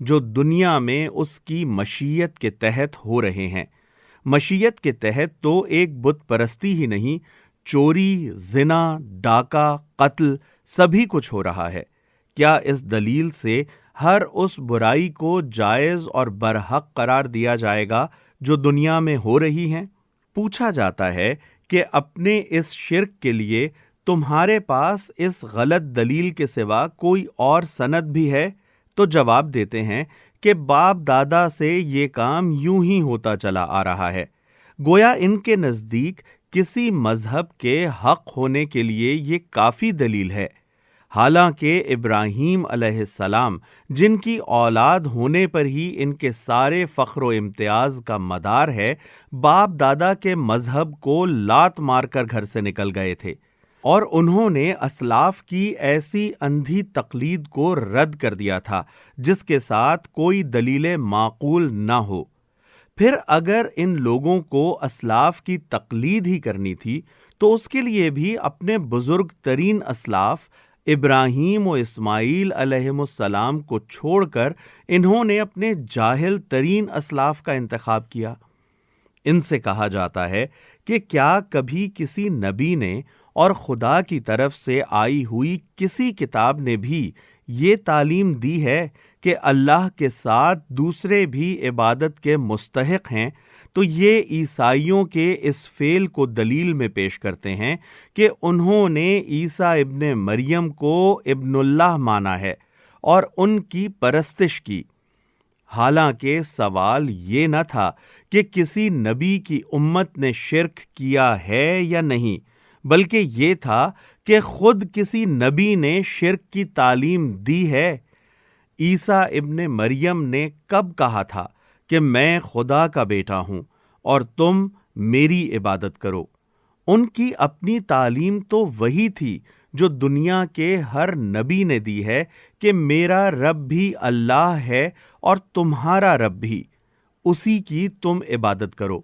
جو دنیا میں اس کی مشیت کے تحت ہو رہے ہیں۔ مشیت کے تحت تو ایک بت پرستی ہی نہیں، چوری، زنا، ڈاکہ، قتل سبھی کچھ ہو رہا ہے۔ کیا اس دلیل سے ہر اس برائی کو جائز اور برحق قرار دیا جائے گا جو دنیا میں ہو رہی ہیں؟ پوچھا جاتا ہے کہ اپنے اس شرک کے لیے تمہارے پاس اس غلط دلیل کے سوا کوئی اور سند بھی ہے؟ تو جواب دیتے ہیں کہ باپ دادا سے یہ کام یوں ہی ہوتا چلا آ رہا ہے۔ گویا ان کے نزدیک کسی مذہب کے حق ہونے کے لیے یہ کافی دلیل ہے، حالانکہ ابراہیم علیہ السلام جن کی اولاد ہونے پر ہی ان کے سارے فخر و امتیاز کا مدار ہے، باپ دادا کے مذہب کو لات مار کر گھر سے نکل گئے تھے، اور انہوں نے اسلاف کی ایسی اندھی تقلید کو رد کر دیا تھا جس کے ساتھ کوئی دلیل معقول نہ ہو۔ پھر اگر ان لوگوں کو اسلاف کی تقلید ہی کرنی تھی تو اس کے لیے بھی اپنے بزرگ ترین اسلاف ابراہیم و اسماعیل علیہم السلام کو چھوڑ کر انہوں نے اپنے جاہل ترین اسلاف کا انتخاب کیا۔ ان سے کہا جاتا ہے کہ کیا کبھی کسی نبی نے اور خدا کی طرف سے آئی ہوئی کسی کتاب نے بھی یہ تعلیم دی ہے کہ اللہ کے ساتھ دوسرے بھی عبادت کے مستحق ہیں؟ تو یہ عیسائیوں کے اس فعل کو دلیل میں پیش کرتے ہیں کہ انہوں نے عیسیٰ ابن مریم کو ابن اللہ مانا ہے اور ان کی پرستش کی، حالانکہ سوال یہ نہ تھا کہ کسی نبی کی امت نے شرک کیا ہے یا نہیں، بلکہ یہ تھا کہ خود کسی نبی نے شرک کی تعلیم دی ہے۔ عیسیٰ ابن مریم نے کب کہا تھا کہ میں خدا کا بیٹا ہوں اور تم میری عبادت کرو؟ ان کی اپنی تعلیم تو وہی تھی جو دنیا کے ہر نبی نے دی ہے کہ میرا رب بھی اللہ ہے اور تمہارا رب بھی، اسی کی تم عبادت کرو۔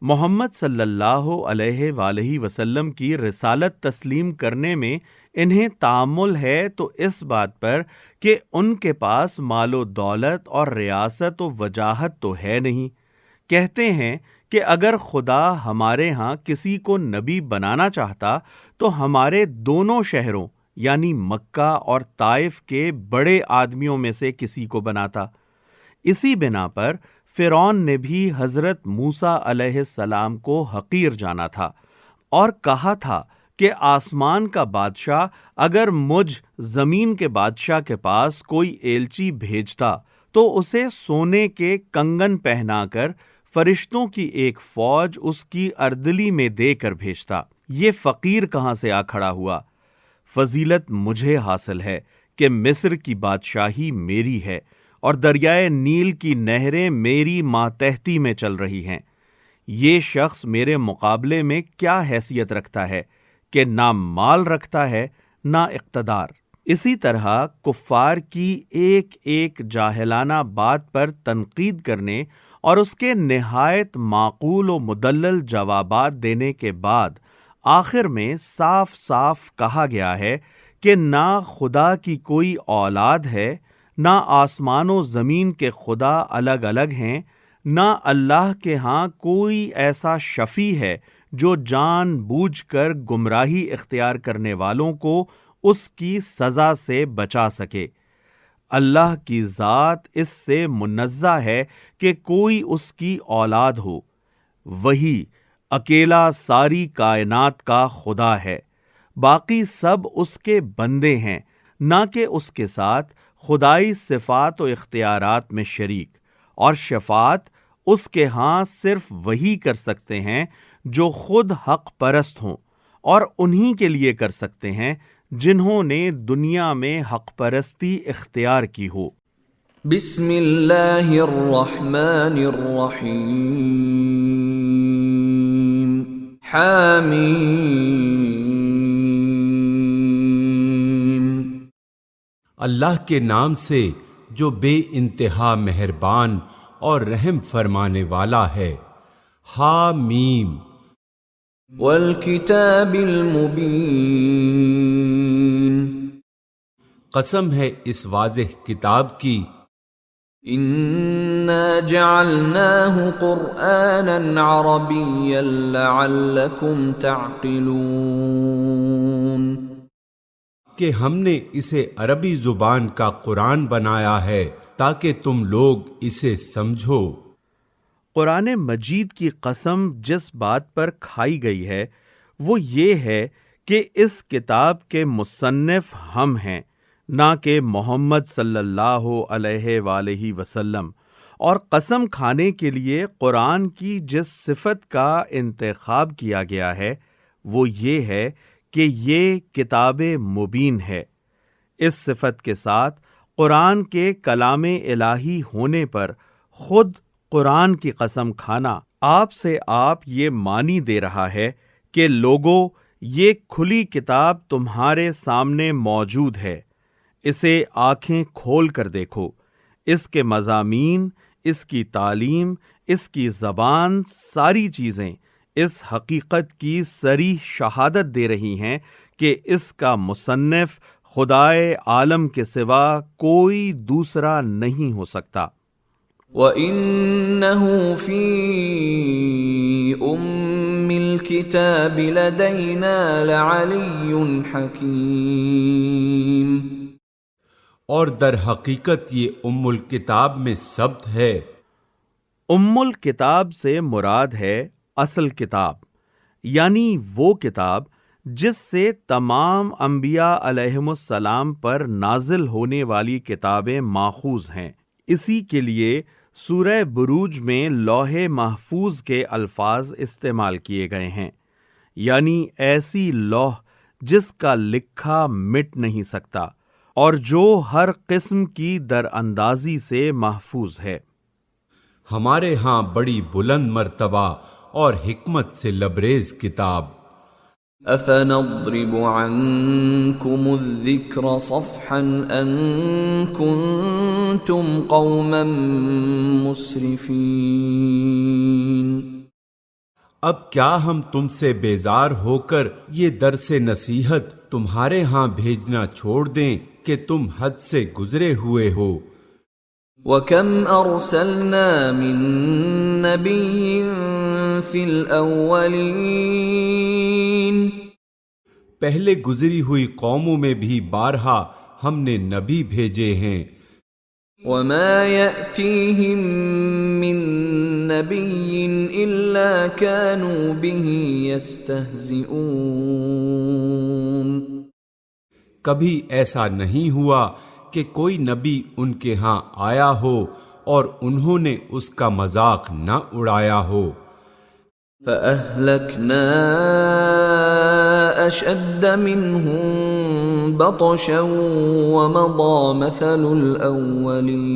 محمد صلی اللہ علیہ وآلہ وسلم کی رسالت تسلیم کرنے میں انہیں تامل ہے تو اس بات پر کہ ان کے پاس مال و دولت اور ریاست و وجاہت تو ہے نہیں۔ کہتے ہیں کہ اگر خدا ہمارے ہاں کسی کو نبی بنانا چاہتا تو ہمارے دونوں شہروں یعنی مکہ اور طائف کے بڑے آدمیوں میں سے کسی کو بناتا۔ اسی بنا پر فرعون نے بھی حضرت موسیٰ علیہ السلام کو حقیر جانا تھا اور کہا تھا کہ آسمان کا بادشاہ اگر مجھ زمین کے بادشاہ کے پاس کوئی ایلچی بھیجتا تو اسے سونے کے کنگن پہنا کر فرشتوں کی ایک فوج اس کی اردلی میں دے کر بھیجتا۔ یہ فقیر کہاں سے آ کھڑا ہوا؟ فضیلت مجھے حاصل ہے کہ مصر کی بادشاہی میری ہے اور دریائے نیل کی نہریں میری ماتحتی میں چل رہی ہیں۔ یہ شخص میرے مقابلے میں کیا حیثیت رکھتا ہے کہ نہ مال رکھتا ہے نہ اقتدار۔ اسی طرح کفار کی ایک ایک جاہلانہ بات پر تنقید کرنے اور اس کے نہایت معقول و مدلل جوابات دینے کے بعد آخر میں صاف صاف کہا گیا ہے کہ نہ خدا کی کوئی اولاد ہے، نہ آسمان و زمین کے خدا الگ الگ ہیں، نہ اللہ کے ہاں کوئی ایسا شفیع ہے جو جان بوجھ کر گمراہی اختیار کرنے والوں کو اس کی سزا سے بچا سکے۔ اللہ کی ذات اس سے منزہ ہے کہ کوئی اس کی اولاد ہو۔ وہی اکیلا ساری کائنات کا خدا ہے، باقی سب اس کے بندے ہیں، نہ کہ اس کے ساتھ خدائی صفات و اختیارات میں شریک، اور شفاعت اس کے ہاں صرف وہی کر سکتے ہیں جو خود حق پرست ہوں، اور انہی کے لیے کر سکتے ہیں جنہوں نے دنیا میں حق پرستی اختیار کی ہو۔ بسم اللہ الرحمن الرحیم حامیم۔ اللہ کے نام سے جو بے انتہا مہربان اور رحم فرمانے والا ہے۔ حامیم۔ والکتاب المبین۔ قسم ہے اس واضح کتاب کی إنا جعلناه قرآنا عربيا لعلكم تعقلون کہ ہم نے اسے عربی زبان کا قرآن بنایا ہے تاکہ تم لوگ اسے سمجھو۔ قرآن مجید کی قسم جس بات پر کھائی گئی ہے وہ یہ ہے کہ اس کتاب کے مصنف ہم ہیں، نہ کہ محمد صلی اللہ علیہ وآلہ وسلم، اور قسم کھانے کے لیے قرآن کی جس صفت کا انتخاب کیا گیا ہے وہ یہ ہے کہ یہ کتاب مبین ہے۔ اس صفت کے ساتھ قرآن کے کلام الہی ہونے پر خود قرآن کی قسم کھانا آپ سے آپ یہ معنی دے رہا ہے کہ لوگو، یہ کھلی کتاب تمہارے سامنے موجود ہے، اسے آنکھیں کھول کر دیکھو۔ اس کے مضامین، اس کی تعلیم، اس کی زبان، ساری چیزیں اس حقیقت کی صریح شہادت دے رہی ہیں کہ اس کا مصنف خدائے عالم کے سوا کوئی دوسرا نہیں ہو سکتا۔ وَإِنَّهُ فِي أُمِّ الْكِتَابِ لَدَيْنَا لَعَلِيٌّ حَكِيمٌ، اور در حقیقت یہ ام الکتاب میں ثبت ہے۔ ام الکتاب سے مراد ہے اصل کتاب، یعنی وہ کتاب جس سے تمام انبیاء علیہم السلام پر نازل ہونے والی کتابیں ماخوذ ہیں۔ اسی کے لیے سورہ بروج میں لوح محفوظ کے الفاظ استعمال کیے گئے ہیں، یعنی ایسی لوح جس کا لکھا مٹ نہیں سکتا اور جو ہر قسم کی در اندازی سے محفوظ ہے۔ ہمارے ہاں بڑی بلند مرتبہ اور حکمت سے لبریز کتاب۔ أَفَنَضْرِبُ عَنْكُمُ الذِّكْرَ صَفْحًا أَن كُنتُمْ قَوْمًا مُسْرِفِينَ، اب کیا ہم تم سے بیزار ہو کر یہ درس نصیحت تمہارے ہاں بھیجنا چھوڑ دیں کہ تم حد سے گزرے ہوئے ہو۔ وَكَمْ أَرْسَلْنَا مِن نَّبِيٍّ فِي الْأَوَّلِينَ، پہلے گزری ہوئی قوموں میں بھی بارہا ہم نے نبی بھیجے ہیں۔ وَمَا يَأْتِيهِم مِّن نَّبِيٍّ إِلَّا كَانُوا بِهِ يَسْتَهْزِئُونَ، کبھی ایسا نہیں ہوا کہ کوئی نبی ان کے ہاں آیا ہو اور انہوں نے اس کا مذاق نہ اڑایا ہو۔ فَأَهْلَكْنَا أَشَدَّ مِنْهُمْ بَطْشًا وَمَضَى مَثَلُ الْأَوَّلِينَ،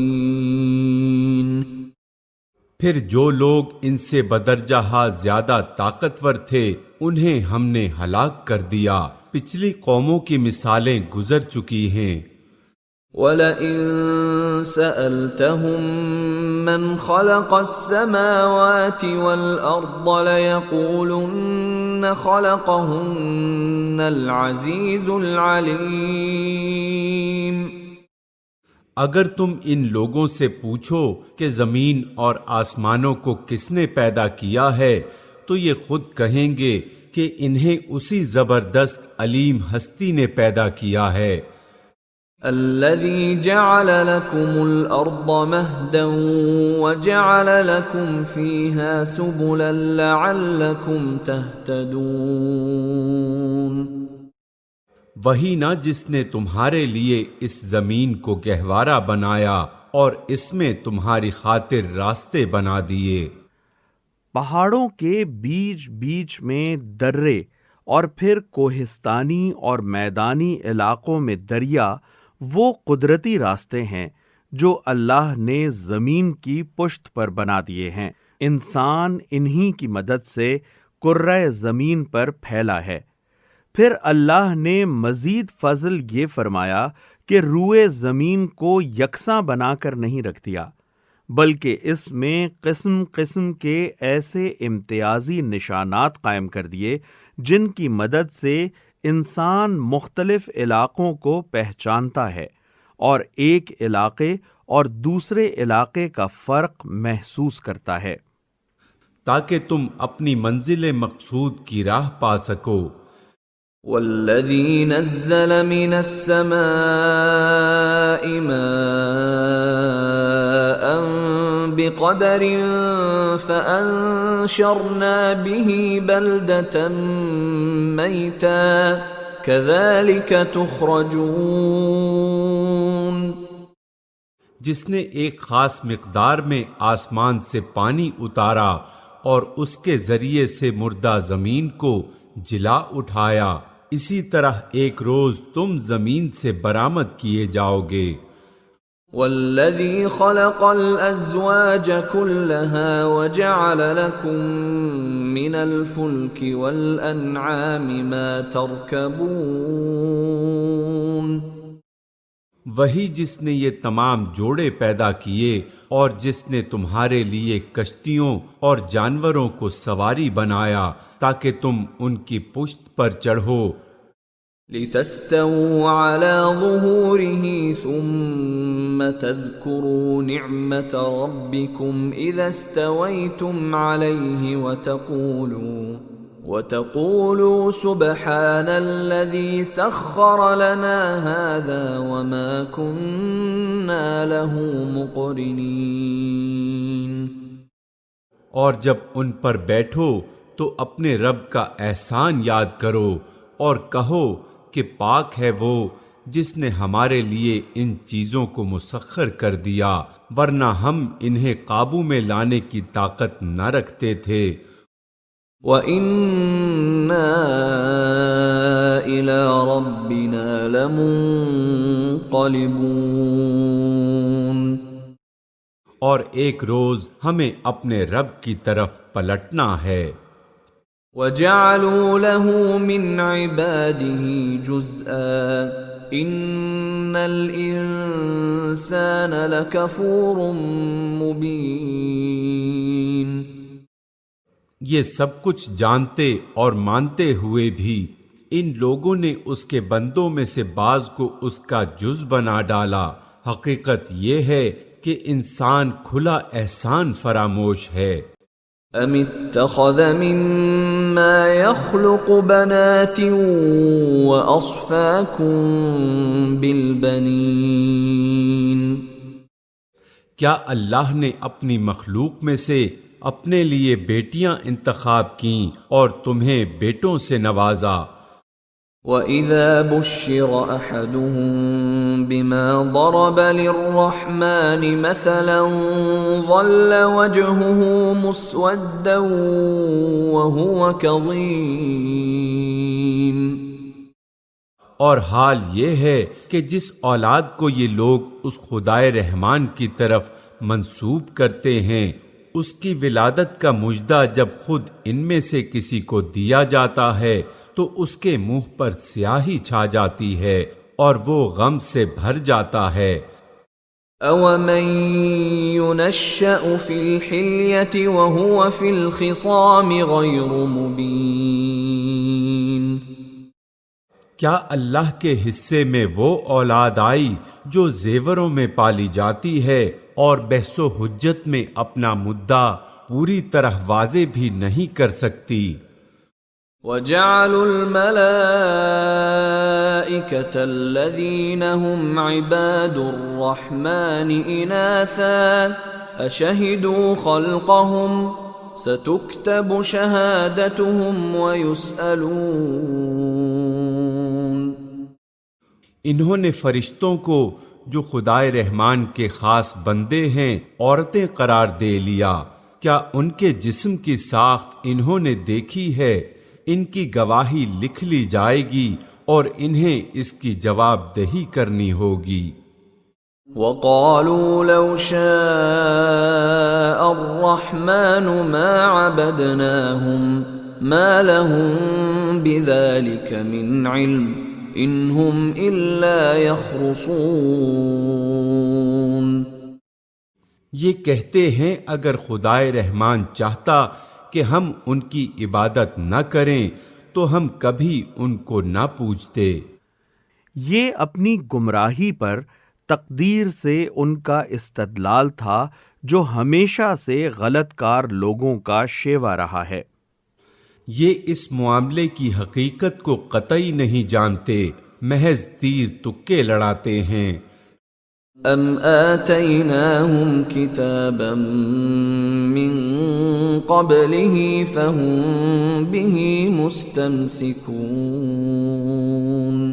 پھر جو لوگ ان سے بدرجہ زیادہ طاقتور تھے انہیں ہم نے ہلاک کر دیا، پچھلی قوموں کی مثالیں گزر چکی ہیں۔ وَلَئِن سَأَلْتَهُم مَّنْ خَلَقَ السَّمَاوَاتِ وَالْأَرْضَ لَيَقُولُنَّ خَلَقَهُنَّ الْعَزِيزُ الْعَلِيمُ، اگر تم ان لوگوں سے پوچھو کہ زمین اور آسمانوں کو کس نے پیدا کیا ہے تو یہ خود کہیں گے کہ انہیں اسی زبردست علیم ہستی نے پیدا کیا ہے۔ الذي جعل لكم الأرض مهدا وجعل لكم فيها سبلا لعلكم تهتدون، وہی نا جس نے تمہارے لیے اس زمین کو گہوارہ بنایا اور اس میں تمہاری خاطر راستے بنا دیے۔ پہاڑوں کے بیچ بیچ میں درے اور پھر کوہستانی اور میدانی علاقوں میں دریا وہ قدرتی راستے ہیں جو اللہ نے زمین کی پشت پر بنا دیے ہیں۔ انسان انہی کی مدد سے کرۂ زمین پر پھیلا ہے۔ پھر اللہ نے مزید فضل یہ فرمایا کہ روئے زمین کو یکساں بنا کر نہیں رکھ دیا، بلکہ اس میں قسم قسم کے ایسے امتیازی نشانات قائم کر دیے جن کی مدد سے انسان مختلف علاقوں کو پہچانتا ہے اور ایک علاقے اور دوسرے علاقے کا فرق محسوس کرتا ہے، تاکہ تم اپنی منزل مقصود کی راہ پا سکو۔ والذی نزل من السماء ماء بقدر فأنشرنا به بلدة میتا كذلك تخرجون، جس نے ایک خاص مقدار میں آسمان سے پانی اتارا اور اس کے ذریعے سے مردہ زمین کو جلا اٹھایا، اسی طرح ایک روز تم زمین سے برآمد کیے جاؤ گے۔ والذی خلق الازواج كلها وجعل لكم من الفلك والانعام ما ترکبون، وہی جس نے یہ تمام جوڑے پیدا کیے اور جس نے تمہارے لیے کشتیوں اور جانوروں کو سواری بنایا تاکہ تم ان کی پشت پر چڑھو، لتستووا على ظهوره ثم تذكروا نعمة ربكم إذا استويتم عليه وتقولوا سبحان الذي سخر لنا هذا وما كنا له مقرنين۔ اور جب ان پر بیٹھو تو اپنے رب کا احسان یاد کرو اور کہو کہ پاک ہے وہ جس نے ہمارے لیے ان چیزوں کو مسخر کر دیا، ورنہ ہم انہیں قابو میں لانے کی طاقت نہ رکھتے تھے۔ وَإِنَّا إِلَىٰ رَبِّنَا لَمُنقَلِبُونَ، اور ایک روز ہمیں اپنے رب کی طرف پلٹنا ہے۔ وَجَعَلُوا لَهُ مِنْ عِبَادِهِ جُزْءًا إِنَّ الْإِنسَانَ لَكَفُورٌ مُبِينٌ۔ یہ سب کچھ جانتے اور مانتے ہوئے بھی ان لوگوں نے اس کے بندوں میں سے بعض کو اس کا جز بنا ڈالا۔ حقیقت یہ ہے کہ انسان کھلا احسان فراموش ہے۔ ام اتخذ مما يخلق بنات واصفاكم بالبنين، کیا اللہ نے اپنی مخلوق میں سے اپنے لیے بیٹیاں انتخاب کیں اور تمہیں بیٹوں سے نوازا؟ وَإِذَا بُشِّرَ أَحَدُهُم بِمَا ضَرَبَ لِلرَّحْمَنِ مَثَلًا ظَلَّ وَجْهُهُ مُسْوَدًّا وَهُوَ كَظِيمٌ۔ اور حال یہ ہے کہ جس اولاد کو یہ لوگ اس خدائے رحمان کی طرف منسوب کرتے ہیں، اس کی ولادت کا مژدہ جب خود ان میں سے کسی کو دیا جاتا ہے تو اس کے منہ پر سیاہی چھا جاتی ہے اور وہ غم سے بھر جاتا ہے۔ أَوَمَن يُنَشَّأُ فِي الْحِلْيَةِ وَهُوَ فِي الْخِصَامِ غَيْرُ مُبِينٍ، کیا اللہ کے حصے میں وہ اولاد آئی جو زیوروں میں پالی جاتی ہے اور بحث و حجت میں اپنا مدعا پوری طرح واضح بھی نہیں کر سکتی؟ وَجَعَلُوا الْمَلَائِكَةَ الَّذِينَ هُمْ عِبَادُ الرَّحْمَنِ إِنَاثًا أَشَهِدُوا خَلْقَهُمْ سَتُكْتَبُ شَهَادَتُهُمْ وَيُسْأَلُونَ۔ انہوں نے فرشتوں کو جو خدائے رحمان کے خاص بندے ہیں عورتیں قرار دے لیا۔ کیا ان کے جسم کی ساخت انہوں نے دیکھی ہے؟ ان کی گواہی لکھ لی جائے گی اور انہیں اس کی جواب دہی کرنی ہوگی۔ وَقَالُوا لَوْ شَاءَ الرَّحْمَنُ مَا عَبَدْنَاهُمْ مَا لَهُم بِذَلِكَ مِنْ عِلْمٍ إِنْ هُمْ إِلَّا يَخْرُصُونَ۔ یہ کہتے ہیں اگر خدائے رحمان چاہتا کہ ہم ان کی عبادت نہ کریں تو ہم کبھی ان کو نہ پوچھتے۔ یہ اپنی گمراہی پر تقدیر سے ان کا استدلال تھا جو ہمیشہ سے غلط کار لوگوں کا شیوا رہا ہے۔ یہ اس معاملے کی حقیقت کو قطعی نہیں جانتے، محض تیر تکے لڑاتے ہیں۔ ام آتیناہم کتابا من قبلہ فہم بہ مستمسکون،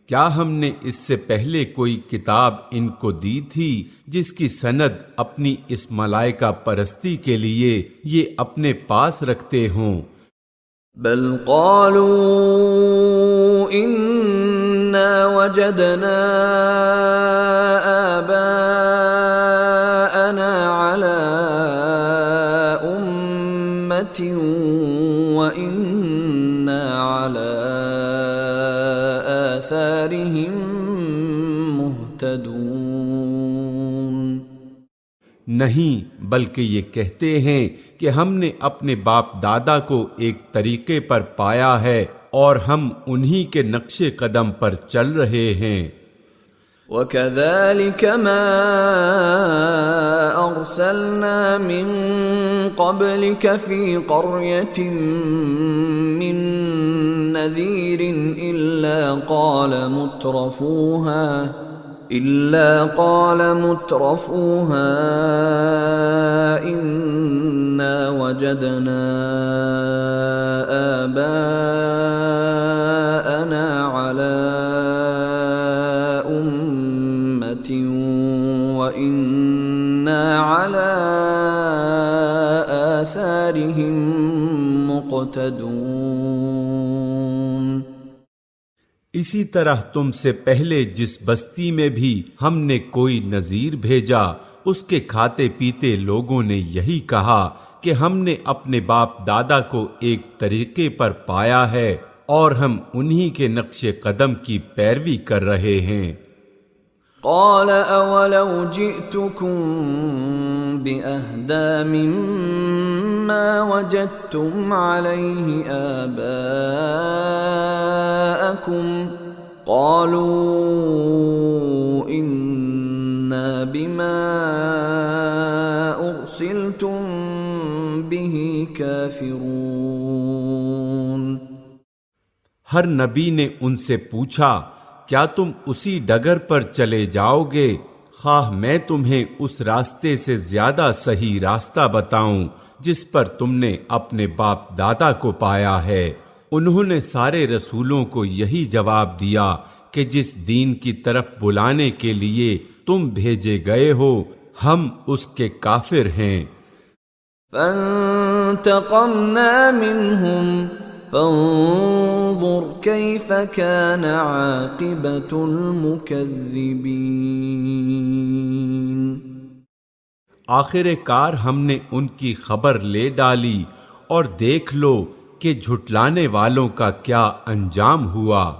کیا ہم نے اس سے پہلے کوئی کتاب ان کو دی تھی جس کی سند اپنی اس ملائکہ پرستی کے لیے یہ اپنے پاس رکھتے ہوں؟ بل قالوا انا وجدنا آباءنا على امة وإنا على آثارهم مهتدون، نہیں، بلکہ یہ کہتے ہیں کہ ہم نے اپنے باپ دادا کو ایک طریقے پر پایا ہے اور ہم انہی کے نقش قدم پر چل رہے ہیں۔ وَكَذَلِكَ مَا أَرْسَلْنَا مِن قَبْلِكَ فِي قَرْيَةٍ مِّن نَّذِيرٍ إِلَّا قَالَ مُتْرَفُوهَا إِنَّا وَجَدْنَا آبَاءَنَا عَلَى أُمَّةٍ وَإِنَّا عَلَى آثَارِهِم مُقْتَدُونَ۔ اسی طرح تم سے پہلے جس بستی میں بھی ہم نے کوئی نذیر بھیجا، اس کے کھاتے پیتے لوگوں نے یہی کہا کہ ہم نے اپنے باپ دادا کو ایک طریقے پر پایا ہے اور ہم انہی کے نقش قدم کی پیروی کر رہے ہیں۔ قال اولو جئتكم بأهدى مما وجدتم عليه آباءكم قالوا إنا بما أرسلتم به كافرون۔ ہر نبی نے ان سے پوچھا، کیا تم اسی ڈگر پر چلے جاؤ گے خواہ میں تمہیں اس راستے سے زیادہ صحیح راستہ بتاؤں جس پر تم نے اپنے باپ دادا کو پایا ہے؟ انہوں نے سارے رسولوں کو یہی جواب دیا کہ جس دین کی طرف بلانے کے لیے تم بھیجے گئے ہو ہم اس کے کافر ہیں۔ فانتقمنا منهم فانظر كيف كان عاقبة المكذبين۔ آخر کار ہم نے ان کی خبر لے ڈالی اور دیکھ لو کہ جھٹلانے والوں کا کیا انجام ہوا۔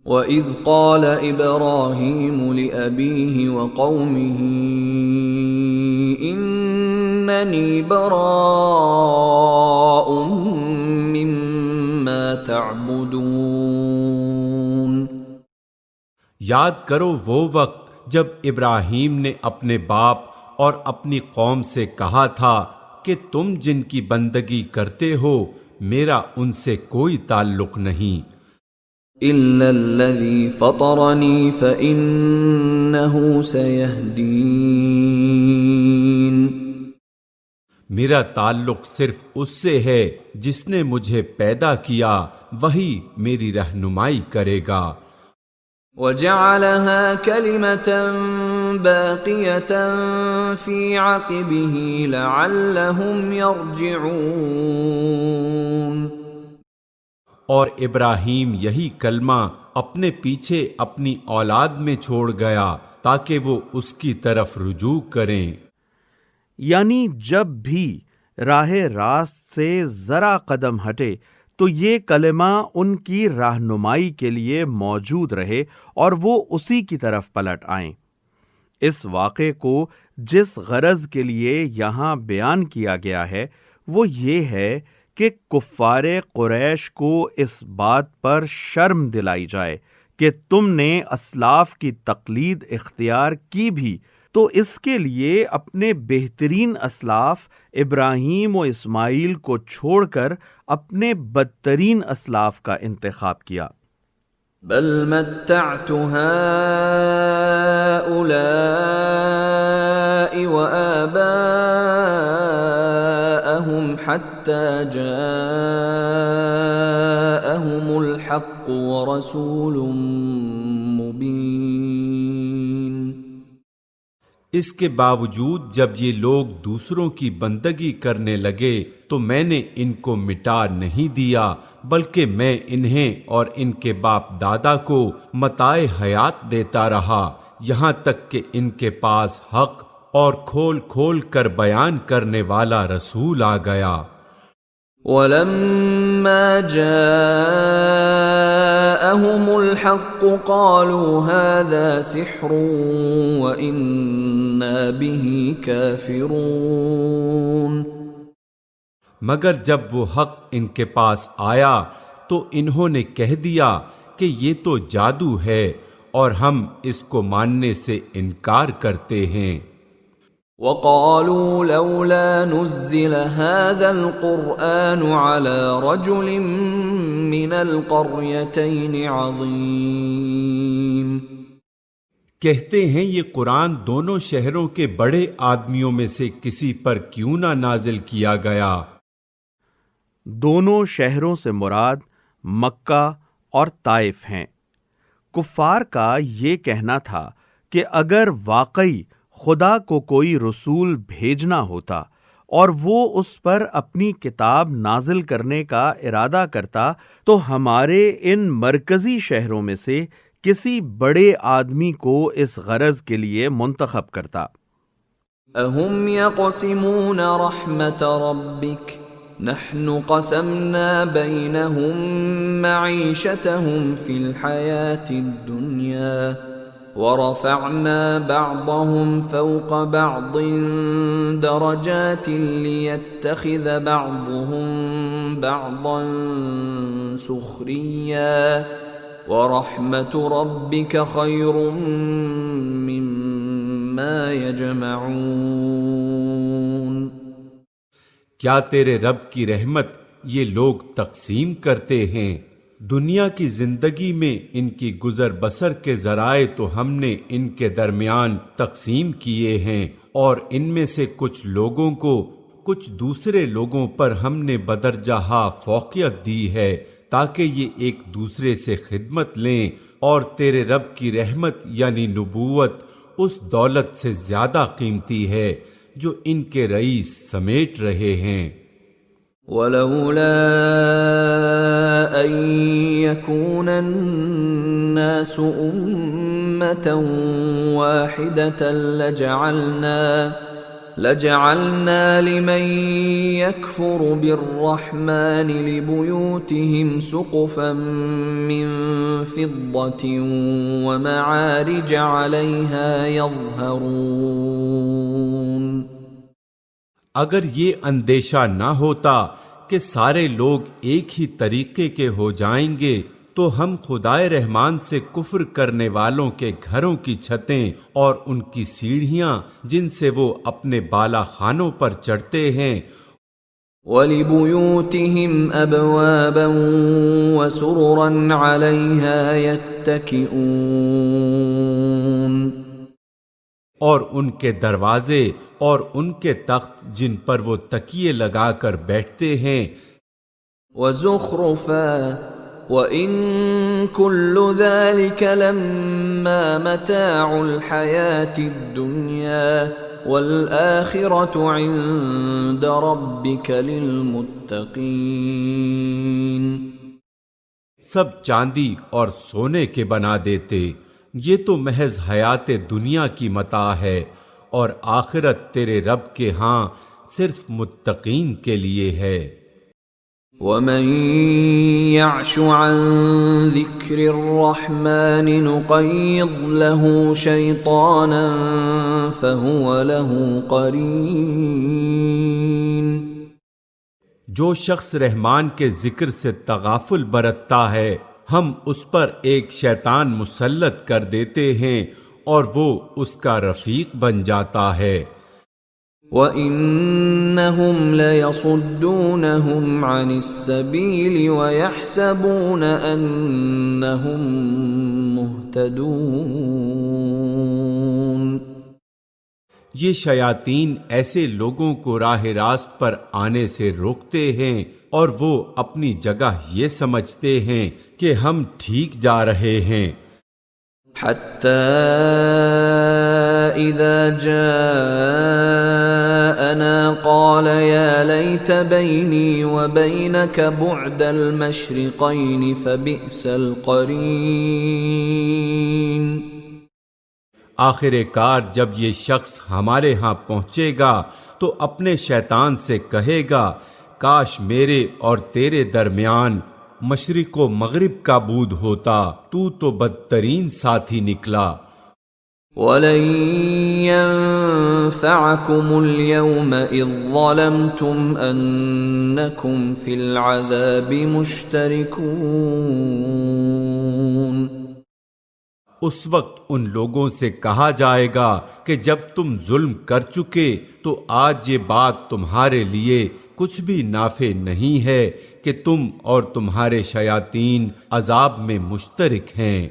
وَإِذْ قَالَ إِبْرَاهِيمُ لِأَبِيهِ وَقَوْمِهِ إِنَّنِي بَرَاءٌ مِّمَّا تَعْبُدُونَ۔ یاد کرو وہ وقت جب ابراہیم نے اپنے باپ اور اپنی قوم سے کہا تھا کہ تم جن کی بندگی کرتے ہو میرا ان سے کوئی تعلق نہیں۔ إِلَّا الَّذِي فَطَرَنِي فَإِنَّهُ سَيَهْدِينِ۔ میرا تعلق صرف اس سے ہے جس نے مجھے پیدا کیا، وہی میری رہنمائی کرے گا۔ وَجَعَلَهَا كَلِمَةً بَاقِيَةً فِي عَقِبِهِ لَعَلَّهُمْ يَرْجِعُونَ۔ اور ابراہیم یہی کلمہ اپنے پیچھے اپنی اولاد میں چھوڑ گیا تاکہ وہ اس کی طرف رجوع کریں۔ یعنی جب بھی راہ راست سے ذرا قدم ہٹے تو یہ کلمہ ان کی رہنمائی کے لیے موجود رہے اور وہ اسی کی طرف پلٹ آئیں۔ اس واقعے کو جس غرض کے لیے یہاں بیان کیا گیا ہے وہ یہ ہے کہ کفار قریش کو اس بات پر شرم دلائی جائے کہ تم نے اسلاف کی تقلید اختیار کی بھی تو اس کے لیے اپنے بہترین اسلاف ابراہیم و اسماعیل کو چھوڑ کر اپنے بدترین اسلاف کا انتخاب کیا۔ بل متعت هؤلاء وآباءهم حتى جاءهم الحق ورسول مبين۔ اس کے باوجود جب یہ لوگ دوسروں کی بندگی کرنے لگے تو میں نے ان کو مٹا نہیں دیا، بلکہ میں انہیں اور ان کے باپ دادا کو متاع حیات دیتا رہا یہاں تک کہ ان کے پاس حق اور کھول کھول کر بیان کرنے والا رسول آ گیا۔ وَلَمَّا جَاءَهُمُ الْحَقُّ قَالُوا هَذَا سِحْرٌ وَإِنَّا بِهِ كَافِرُونَ۔ مگر جب وہ حق ان کے پاس آیا تو انہوں نے کہہ دیا کہ یہ تو جادو ہے اور ہم اس کو ماننے سے انکار کرتے ہیں۔ وَقَالُوا لَوْلَا نُزِّلَ هَذَا الْقُرْآنُ عَلَى رَجُلٍ مِّنَ الْقَرْيَتَيْنِ عَظِيمٍ۔ کہتے ہیں یہ قرآن دونوں شہروں کے بڑے آدمیوں میں سے کسی پر کیوں نہ نازل کیا گیا۔ دونوں شہروں سے مراد مکہ اور طائف ہیں۔ کفار کا یہ کہنا تھا کہ اگر واقعی خدا کو کوئی رسول بھیجنا ہوتا اور وہ اس پر اپنی کتاب نازل کرنے کا ارادہ کرتا تو ہمارے ان مرکزی شہروں میں سے کسی بڑے آدمی کو اس غرض کے لیے منتخب کرتا۔ اَهُمْ يَقْسِمُونَ رَحْمَةَ رَبِّكَ نَحْنُ قَسَمْنَا بَيْنَهُمْ مَعِيشَتَهُمْ فِي الْحَيَاةِ الدُّنْيَا وَرَفَعْنَا بَعْضَهُمْ فَوْقَ بَعْضٍ دَرَجَاتٍ لِيَتَّخِذَ بَعْضُهُمْ بَعْضًا سُخْرِيًّا وَرَحْمَةُ رَبِّكَ خَيْرٌ مِّمَّا يَجْمَعُونَ۔ کیا تیرے رب کی رحمت یہ لوگ تقسیم کرتے ہیں؟ دنیا کی زندگی میں ان کی گزر بسر کے ذرائع تو ہم نے ان کے درمیان تقسیم کیے ہیں، اور ان میں سے کچھ لوگوں کو کچھ دوسرے لوگوں پر ہم نے بدرجہ فوقیت دی ہے تاکہ یہ ایک دوسرے سے خدمت لیں، اور تیرے رب کی رحمت یعنی نبوت اس دولت سے زیادہ قیمتی ہے جو ان کے رئیس سمیٹ رہے ہیں۔ وَلَوْلَا أَن يَكُونَ النَّاسُ أُمَّةً وَاحِدَةً لَجَعَلْنَا لِمَن يَكْفُرُ بِالرَّحْمَنِ لِبُيُوتِهِمْ سُقُفًا مِّن فِضَّةٍ وَمَعَارِجَ عَلَيْهَا يَظْهَرُونَ۔ اگر یہ اندیشہ نہ ہوتا کہ سارے لوگ ایک ہی طریقے کے ہو جائیں گے تو ہم خدائے رحمان سے کفر کرنے والوں کے گھروں کی چھتیں اور ان کی سیڑھیاں جن سے وہ اپنے بالا خانوں پر چڑھتے ہیں، وَلِبُيُوتِهِمْ أَبْوَابًا وَسُرُرًا عَلَيْهَا يَتَّكِئُونَ، اور ان کے دروازے اور ان کے تخت جن پر وہ تکیے لگا کر بیٹھتے ہیں، وَزُخْرُفًا وَإِن كُلُّ ذَلِكَ لَمَّا مَتَاعُ الْحَيَاةِ الدُّنْيَا وَالْآخِرَةُ عِندَ رَبِّكَ لِلْمُتَّقِينَ۔ سب چاندی اور سونے کے بنا دیتے، یہ تو محض حیات دنیا کی متاع ہے، اور آخرت تیرے رب کے ہاں صرف متقین کے لیے ہے۔ وَمَن يَعْشُ عَن ذِكْرِ الرَّحْمَنِ نُقَيِّضْ لَهُ شَيْطَانًا فَهُوَ لَهُ قَرِينٌ۔ جو شخص رحمان کے ذکر سے تغافل برتتا ہے ہم اس پر ایک شیطان مسلط کر دیتے ہیں اور وہ اس کا رفیق بن جاتا ہے۔ وَإِنَّهُمْ لَيَصُدُّونَهُمْ عَنِ السَّبِيلِ وَيَحْسَبُونَ أَنَّهُمْ مُهْتَدُونَ۔ یہ شیاطین ایسے لوگوں کو راہ راست پر آنے سے روکتے ہیں اور وہ اپنی جگہ یہ سمجھتے ہیں کہ ہم ٹھیک جا رہے ہیں، حَتَّى إِذَا جَاءَنَا قَالَ يَا لَيْتَ بَيْنِي وَبَيْنَكَ بُعْدَ الْمَشْرِقَيْنِ فَبِئْسَ الْقَرِينُ۔ آخر کار جب یہ شخص ہمارے ہاں پہنچے گا تو اپنے شیطان سے کہے گا کاش میرے اور تیرے درمیان مشرق و مغرب کا بود ہوتا، تو بدترین ساتھی نکلا۔ وَلَن يَنفَعَكُمُ الْيَوْمَ إِذ ظَّلَمْتُمْ أَنَّكُمْ فِي الْعَذَابِ مُشْتَرِكُونَ۔ اس وقت ان لوگوں سے کہا جائے گا کہ جب تم ظلم کر چکے تو آج یہ بات تمہارے لیے کچھ بھی نافع نہیں ہے کہ تم اور تمہارے شیاطین عذاب میں مشترک ہیں۔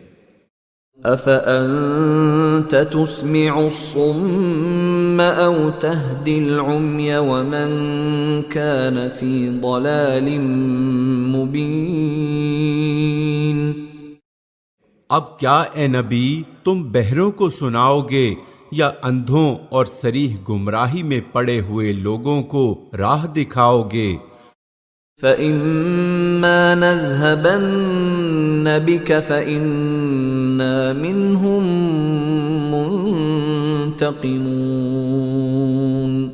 أَفَأَنْتَ تُسْمِعُ الصُّمَّ أَوْ تَهْدِي الْعُمْيَ وَمَنْ كَانَ فِي ضَلَالٍ مُبِينٍ۔ اب کیا اے نبی تم بہروں کو سناؤ گے یا اندھوں اور صریح گمراہی میں پڑے ہوئے لوگوں کو راہ دکھاؤ گے؟ فَإِمَّا نَذْهَبَنَّ بِكَ فَإِنَّا مِنْهُمْ مُنْتَقِمُونَ۔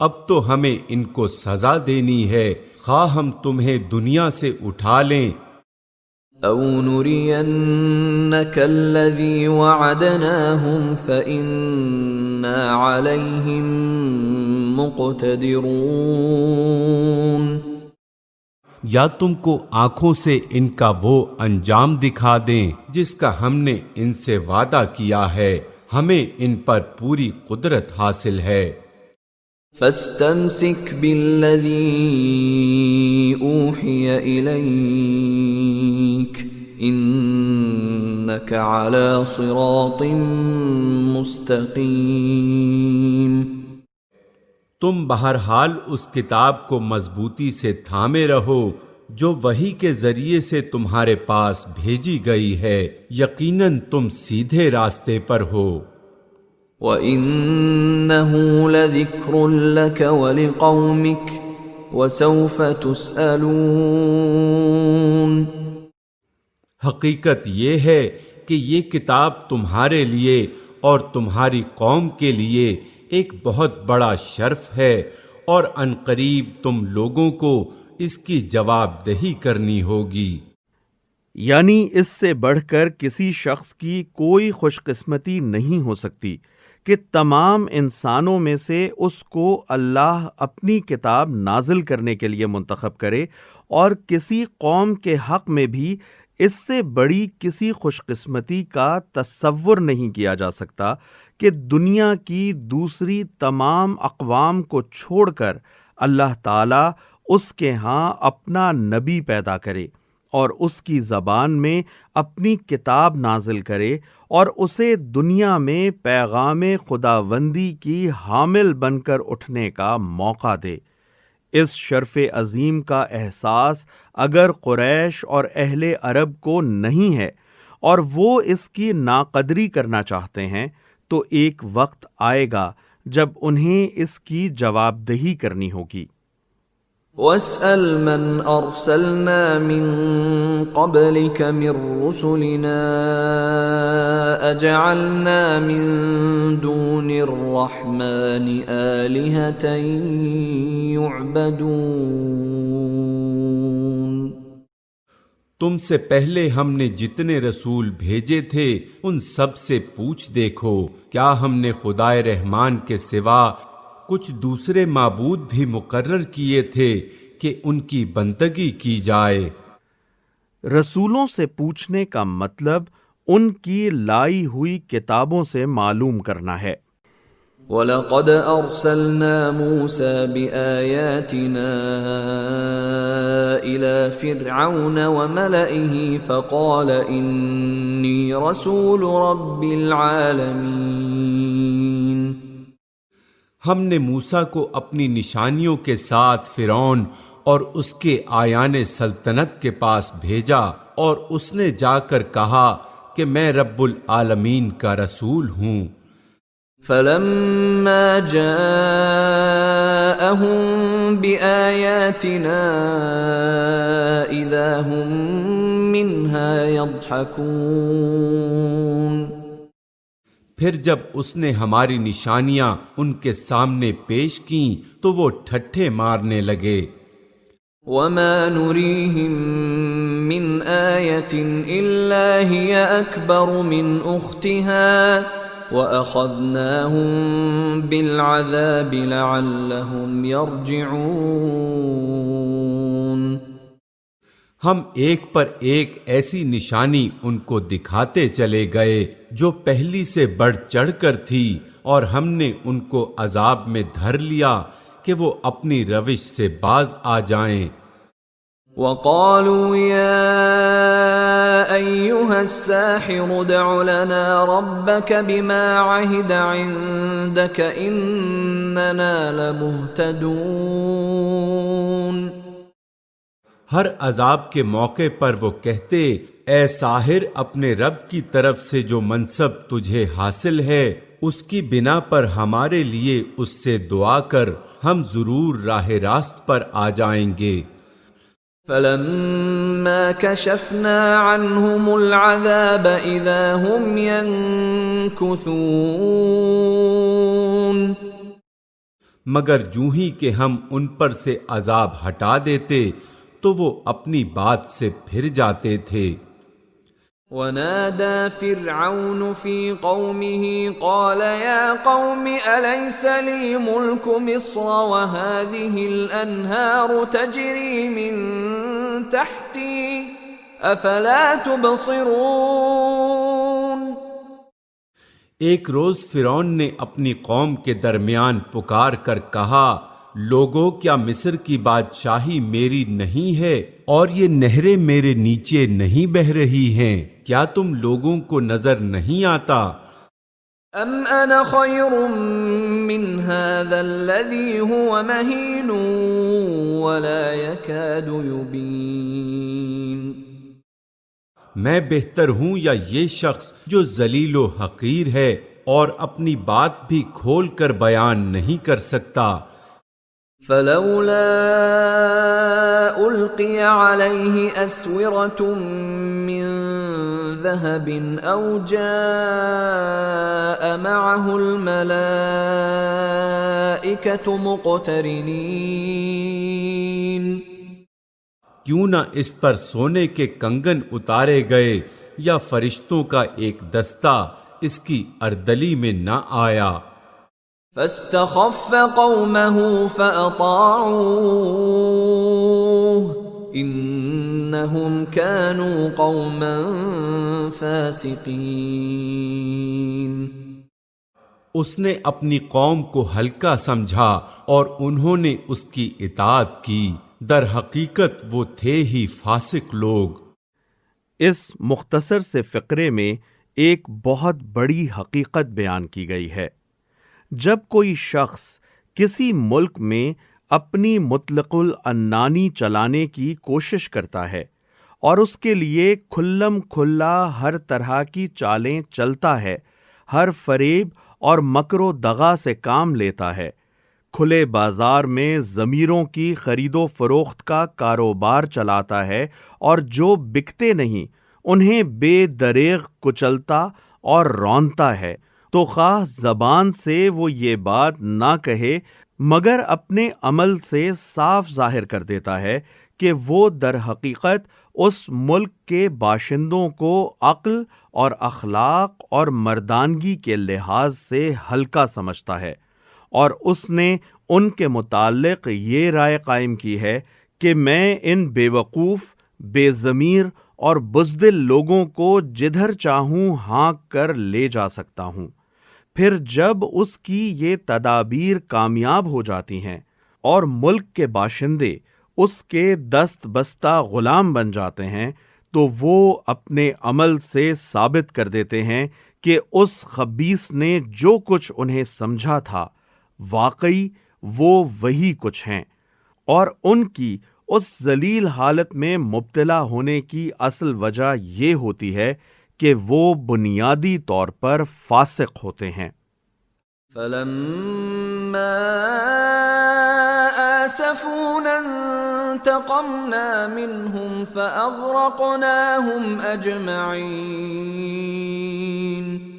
اب تو ہمیں ان کو سزا دینی ہے، خواہ ہم تمہیں دنیا سے اٹھا لیں أَوْ نُرِيَنَّكَ الَّذِي وَعَدْنَاهُمْ فَإِنَّا عَلَيْهِمْ مُقْتَدِرُونَ۔ یا تم کو آنکھوں سے ان کا وہ انجام دکھا دیں جس کا ہم نے ان سے وعدہ کیا ہے، ہمیں ان پر پوری قدرت حاصل ہے۔ فَاسْتَمْسِكْ بِالَّذِي أُوحِيَ إِلَيْكَ إِنَّكَ عَلَى صِرَاطٍ مُسْتَقِيمٍ۔ تم بہرحال اس کتاب کو مضبوطی سے تھامے رہو جو وحی کے ذریعے سے تمہارے پاس بھیجی گئی ہے، یقیناً تم سیدھے راستے پر ہو۔ وَإِنَّهُ لَذِكْرٌ لَكَ وَلِقَوْمِكَ وَسَوْفَ تُسْأَلُونَ۔ حقیقت یہ ہے کہ یہ کتاب تمہارے لیے اور تمہاری قوم کے لیے ایک بہت بڑا شرف ہے، اور عنقریب تم لوگوں کو اس کی جواب دہی کرنی ہوگی۔ یعنی اس سے بڑھ کر کسی شخص کی کوئی خوش قسمتی نہیں ہو سکتی کہ تمام انسانوں میں سے اس کو اللہ اپنی کتاب نازل کرنے کے لیے منتخب کرے، اور کسی قوم کے حق میں بھی اس سے بڑی کسی خوش قسمتی کا تصور نہیں کیا جا سکتا کہ دنیا کی دوسری تمام اقوام کو چھوڑ کر اللہ تعالیٰ اس کے ہاں اپنا نبی پیدا کرے اور اس کی زبان میں اپنی کتاب نازل کرے اور اسے دنیا میں پیغام خداوندی کی حامل بن کر اٹھنے کا موقع دے۔ اس شرف عظیم کا احساس اگر قریش اور اہل عرب کو نہیں ہے اور وہ اس کی ناقدری کرنا چاہتے ہیں تو ایک وقت آئے گا جب انہیں اس کی جواب دہی کرنی ہوگی۔ وَاسْأَلْ مَنْ أَرْسَلْنَا مِن قَبْلِكَ مِن رُّسُلِنَا أَجَعَلْنَا مِن دُونِ الرَّحْمَنِ آلِهَةً يُعْبَدُونَ۔ تم سے پہلے ہم نے جتنے رسول بھیجے تھے ان سب سے پوچھ دیکھو، کیا ہم نے خدائے رحمان کے سوا کچھ دوسرے معبود بھی مقرر کیے تھے کہ ان کی بندگی کی جائے؟ رسولوں سے پوچھنے کا مطلب ان کی لائی ہوئی کتابوں سے معلوم کرنا ہے۔ وَلَقَدْ أَرْسَلْنَا مُوسَى بِآيَاتِنَا إِلَى فِرْعَوْنَ وَمَلَئِهِ فَقَالَ إِنِّي رَسُولُ رَبِّ الْعَالَمِينَ۔ ہم نے موسیٰ کو اپنی نشانیوں کے ساتھ فرعون اور اس کے آیان سلطنت کے پاس بھیجا، اور اس نے جا کر کہا کہ میں رب العالمین کا رسول ہوں۔ فَلَمَّا جَاءَهُم بِآيَاتِنَا إِذَا هُم مِّنْهَا يَضْحَكُونَ۔ پھر جب اس نے ہماری نشانیاں ان کے سامنے پیش کیں تو وہ ٹھٹھے مارنے لگے۔ وَمَا نُرِيهِم مِّنْ آيَةٍ إِلَّا هِيَ أَكْبَرُ مِنْ أُخْتِهَا وَأَخَذْنَاهُم بِالْعَذَابِ لَعَلَّهُمْ يَرْجِعُونَ۔ ہم ایک پر ایک ایسی نشانی ان کو دکھاتے چلے گئے جو پہلی سے بڑھ چڑھ کر تھی، اور ہم نے ان کو عذاب میں دھر لیا کہ وہ اپنی روش سے باز آ جائیں۔ وَقَالُوا يَا أَيُّهَا السَّاحِرُ ادْعُ لَنَا رَبَّكَ بِمَا عَهِدَ عِندَكَ إِنَّنَا لَمُهْتَدُونَ۔ ہر عذاب کے موقع پر وہ کہتے، اے ساحر، اپنے رب کی طرف سے جو منصب تجھے حاصل ہے اس کی بنا پر ہمارے لیے اس سے دعا کر، ہم ضرور راہ راست پر آ جائیں گے۔ فَلَمَّا كَشَفْنَا عَنْهُمُ الْعَذَابَ إِذَا هُمْ يَنكُثُونَ۔ مگر جوں ہی کہ ہم ان پر سے عذاب ہٹا دیتے تو وہ اپنی بات سے پھر جاتے تھے۔ وَنَادَى فِرْعَوْنُ فِي قَوْمِهِ قَالَ يَا قَوْمِ أَلَيْسَ لِي مُلْكُ مِصْرَ وَهَٰذِهِ الْأَنْهَارُ تَجْرِي مِن تَحْتِي أَفَلَا تُبْصِرُونَ۔ ایک روز فرعون نے اپنی قوم کے درمیان پکار کر کہا، لوگوں، کیا مصر کی بادشاہی میری نہیں ہے اور یہ نہریں میرے نیچے نہیں بہہ رہی ہیں؟ کیا تم لوگوں کو نظر نہیں آتا؟ ام انا خیر من هذا الذی هو مہین ولا یکاد یبین۔ میں بہتر ہوں یا یہ شخص جو ذلیل و حقیر ہے اور اپنی بات بھی کھول کر بیان نہیں کر سکتا؟ فلولا القی علیہ اسورۃ من ذہب او جاء معه الملائکۃ مقترنین۔ کیوں نہ اس پر سونے کے کنگن اتارے گئے یا فرشتوں کا ایک دستہ اس کی اردلی میں نہ آیا۔ فاستخف قومه فأطاعوه انہم كانوا قوما فاسقین۔ اس نے اپنی قوم کو ہلکا سمجھا اور انہوں نے اس کی اطاعت کی، در حقیقت وہ تھے ہی فاسق لوگ۔ اس مختصر سے فقرے میں ایک بہت بڑی حقیقت بیان کی گئی ہے۔ جب کوئی شخص کسی ملک میں اپنی مطلق العنانی چلانے کی کوشش کرتا ہے اور اس کے لیے کھلم کھلا ہر طرح کی چالیں چلتا ہے، ہر فریب اور مکر و دغا سے کام لیتا ہے، کھلے بازار میں ضمیروں کی خرید و فروخت کا کاروبار چلاتا ہے اور جو بکتے نہیں انہیں بے دریغ کچلتا اور رونتا ہے، تو خواہ زبان سے وہ یہ بات نہ کہے مگر اپنے عمل سے صاف ظاہر کر دیتا ہے کہ وہ در حقیقت اس ملک کے باشندوں کو عقل اور اخلاق اور مردانگی کے لحاظ سے ہلکا سمجھتا ہے، اور اس نے ان کے متعلق یہ رائے قائم کی ہے کہ میں ان بے وقوف، بے ضمیر اور بزدل لوگوں کو جدھر چاہوں ہانک کر لے جا سکتا ہوں۔ پھر جب اس کی یہ تدابیر کامیاب ہو جاتی ہیں اور ملک کے باشندے اس کے دست بستہ غلام بن جاتے ہیں تو وہ اپنے عمل سے ثابت کر دیتے ہیں کہ اس خبیث نے جو کچھ انہیں سمجھا تھا واقعی وہ وہی کچھ ہیں، اور ان کی اس ذلیل حالت میں مبتلا ہونے کی اصل وجہ یہ ہوتی ہے کہ وہ بنیادی طور پر فاسق ہوتے ہیں۔ فَلَمَّا آسَفُونَا انتقمنا منهم فأغرقناهم أجمعين۔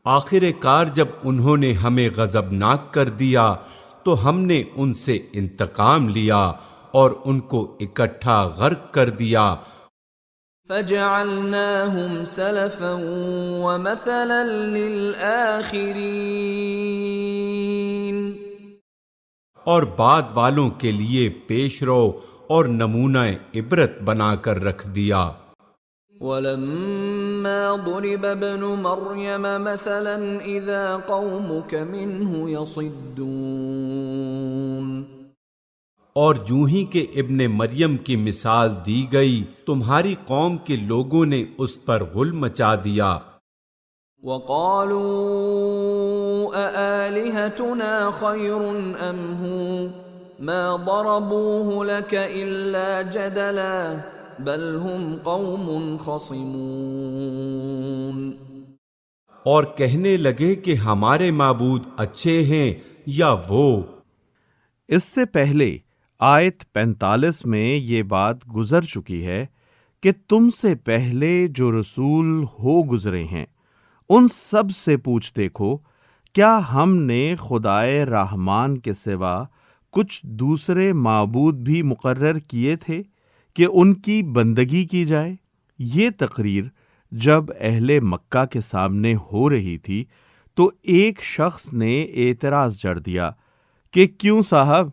آخر کار جب انہوں نے ہمیں غضبناک کر دیا تو ہم نے ان سے انتقام لیا اور ان کو اکٹھا غرق کر دیا۔ فَجَعَلْنَاهُمْ سَلَفًا وَمَثَلًا لِلْآخِرِينَ۔ اور بعد والوں کے لیے پیش رو اور نمونہ عبرت بنا کر رکھ دیا۔ وَلَمَّا ضُرِبَ ابْنُ مَرْيَمَ مَثَلًا إِذَا قَوْمُكَ مِنْهُ يَصِدُّونَ۔ اور جوں ہی کہ ابن مریم کی مثال دی گئی تمہاری قوم کے لوگوں نے اس پر غل مچا دیا۔ وَقَالُوا أَآلِهَتُنَا خَيْرٌ أَمْ هُوَ مَا ضَرَبُوهُ لَكَ إِلَّا جَدَلًا بَلْ هُمْ قَوْمٌ خَصِمُونَ۔ اور کہنے لگے کہ ہمارے معبود اچھے ہیں یا وہ۔ اس سے پہلے آیت 45 میں یہ بات گزر چکی ہے کہ تم سے پہلے جو رسول ہو گزرے ہیں ان سب سے پوچھ دیکھو، کیا ہم نے خدائے رحمان کے سوا کچھ دوسرے معبود بھی مقرر کیے تھے کہ ان کی بندگی کی جائے؟ یہ تقریر جب اہل مکہ کے سامنے ہو رہی تھی تو ایک شخص نے اعتراض جڑ دیا کہ کیوں صاحب،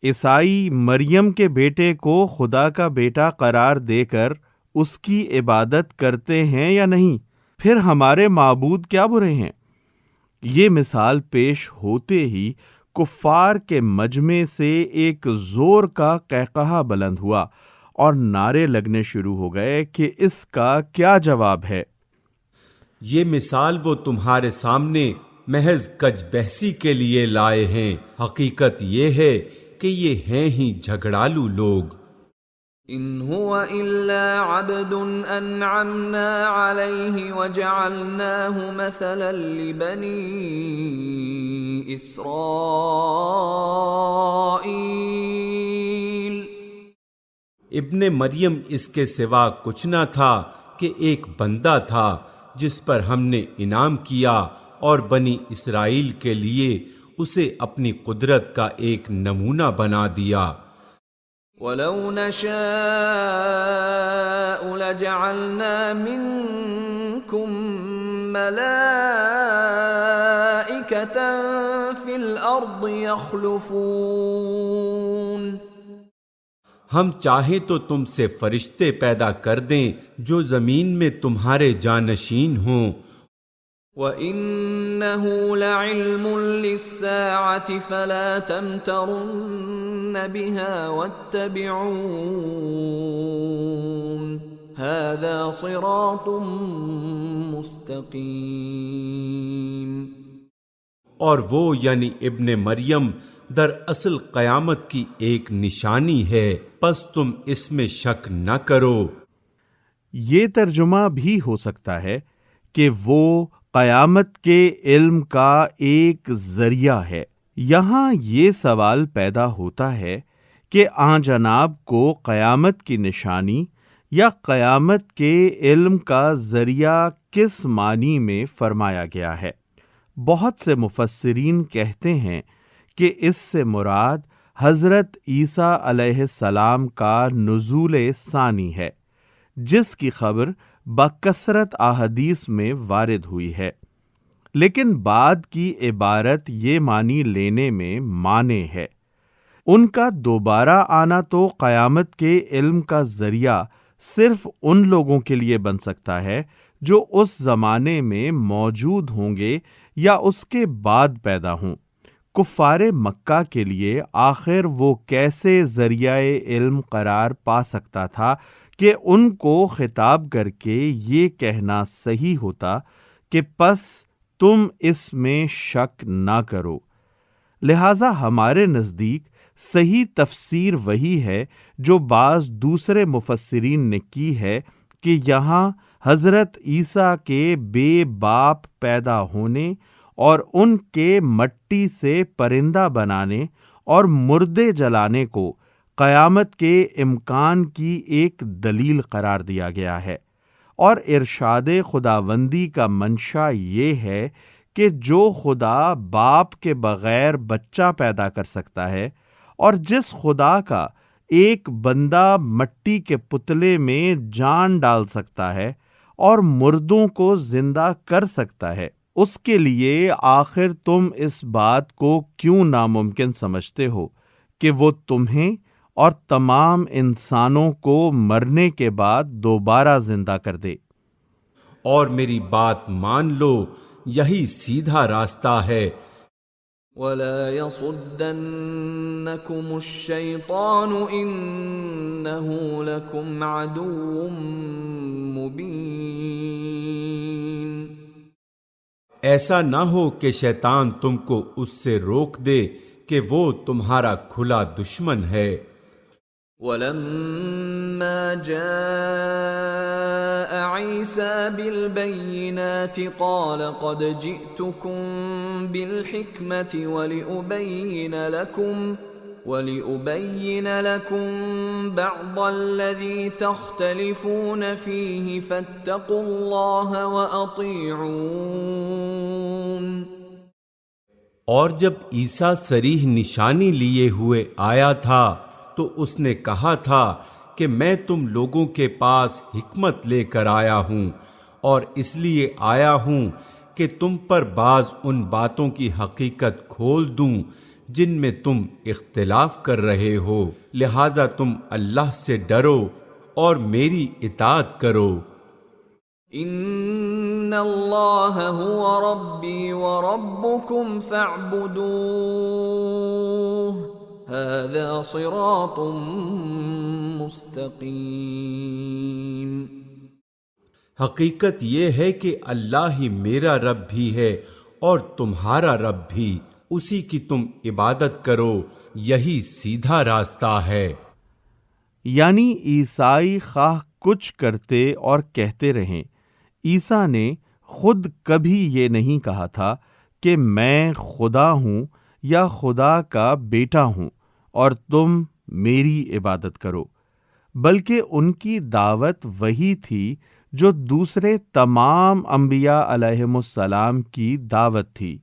عیسائی مریم کے بیٹے کو خدا کا بیٹا قرار دے کر اس کی عبادت کرتے ہیں یا نہیں؟ پھر ہمارے معبود کیا برے ہیں؟ یہ مثال پیش ہوتے ہی کفار کے مجمع سے ایک زور کا قہقہا بلند ہوا اور نعرے لگنے شروع ہو گئے کہ اس کا کیا جواب ہے؟ یہ مثال وہ تمہارے سامنے محض کج بحثی کے لیے لائے ہیں، حقیقت یہ ہے کہ یہ ہیں ہی جھگڑالو لوگ۔ ان هو الا عبد انعمنا عليه وجعلناه مثلا لبني اسرائيل۔ ابن مریم اس کے سوا کچھ نہ تھا کہ ایک بندہ تھا جس پر ہم نے انعام کیا اور بنی اسرائیل کے لیے اسے اپنی قدرت کا ایک نمونہ بنا دیا۔ وَلَوْ نَشَاءُ لَجَعَلْنَا مِنْكُمْ مَلَائِكَةً فِي الْأَرْضِ يَخْلُفُونَ۔ ہم چاہیں تو تم سے فرشتے پیدا کر دیں جو زمین میں تمہارے جانشین ہوں۔ وَإِنَّهُ لَعِلْمٌ لِلسَّاعَةِ فَلَا تَمْتَرُنَّ بِهَا وَاتَّبِعُونِ هَذَا صِرَاطٌ مُسْتَقِيمٌ۔ اور وہ یعنی ابن مریم دراصل قیامت کی ایک نشانی ہے، پس تم اس میں شک نہ کرو۔ یہ ترجمہ بھی ہو سکتا ہے کہ وہ قیامت کے علم کا ایک ذریعہ ہے۔ یہاں یہ سوال پیدا ہوتا ہے کہ آن جناب کو قیامت کی نشانی یا قیامت کے علم کا ذریعہ کس معنی میں فرمایا گیا ہے؟ بہت سے مفسرین کہتے ہیں کہ اس سے مراد حضرت عیسیٰ علیہ السلام کا نزول ثانی ہے، جس کی خبر بکثرت احادیث میں وارد ہوئی ہے، لیکن بعد کی عبارت یہ معنی لینے میں مانع ہے۔ ان کا دوبارہ آنا تو قیامت کے علم کا ذریعہ صرف ان لوگوں کے لیے بن سکتا ہے جو اس زمانے میں موجود ہوں گے یا اس کے بعد پیدا ہوں۔ کفار مکہ کے لیے آخر وہ کیسے ذریعہ علم قرار پا سکتا تھا کہ ان کو خطاب کر کے یہ کہنا صحیح ہوتا کہ پس تم اس میں شک نہ کرو۔ لہٰذا ہمارے نزدیک صحیح تفسیر وہی ہے جو بعض دوسرے مفسرین نے کی ہے کہ یہاں حضرت عیسیٰ کے بے باپ پیدا ہونے اور ان کے مٹی سے پرندہ بنانے اور مردے جلانے کو قیامت کے امکان کی ایک دلیل قرار دیا گیا ہے، اور ارشاد خداوندی کا منشا یہ ہے کہ جو خدا باپ کے بغیر بچہ پیدا کر سکتا ہے، اور جس خدا کا ایک بندہ مٹی کے پتلے میں جان ڈال سکتا ہے اور مردوں کو زندہ کر سکتا ہے، اس کے لیے آخر تم اس بات کو کیوں ناممکن سمجھتے ہو کہ وہ تمہیں اور تمام انسانوں کو مرنے کے بعد دوبارہ زندہ کر دے؟ اور میری بات مان لو، یہی سیدھا راستہ ہے۔ وَلَا يَصُدَّنَّكُمُ الشَّيْطَانُ إِنَّهُ لَكُمْ عَدُوٌّ مُّبِينٌ۔ ایسا نہ ہو کہ شیطان تم کو اس سے روک دے کہ وہ تمہارا کھلا دشمن ہے۔ وَلَمَّا جَاءَ عِيسَى بِالْبَيِّنَاتِ قَالَ قَدْ جِئْتُكُمْ بِالْحِكْمَةِ وَلِأُبَيِّنَ لَكُمْ بَعْضَ الَّذِي تَخْتَلِفُونَ فِيهِ فَاتَّقُوا اللَّهَ وَأَطِيعُونِ۔ اور جب عیسیٰ صریح نشانی لیے ہوئے آیا تھا تو اس نے کہا تھا کہ میں تم لوگوں کے پاس حکمت لے کر آیا ہوں، اور اس لیے آیا ہوں کہ تم پر بعض ان باتوں کی حقیقت کھول دوں جن میں تم اختلاف کر رہے ہو، لہٰذا تم اللہ سے ڈرو اور میری اطاعت کرو۔ ان اللہ هو ربی وربکم فاعبدوہ هذا صراط مستقیم۔ حقیقت یہ ہے کہ اللہ ہی میرا رب بھی ہے اور تمہارا رب بھی، اسی کی تم عبادت کرو، یہی سیدھا راستہ ہے۔ یعنی عیسائی خواہ کچھ کرتے اور کہتے رہیں، عیسیٰ نے خود کبھی یہ نہیں کہا تھا کہ میں خدا ہوں یا خدا کا بیٹا ہوں اور تم میری عبادت کرو، بلکہ ان کی دعوت وہی تھی جو دوسرے تمام انبیاء علیہم السلام کی دعوت تھی،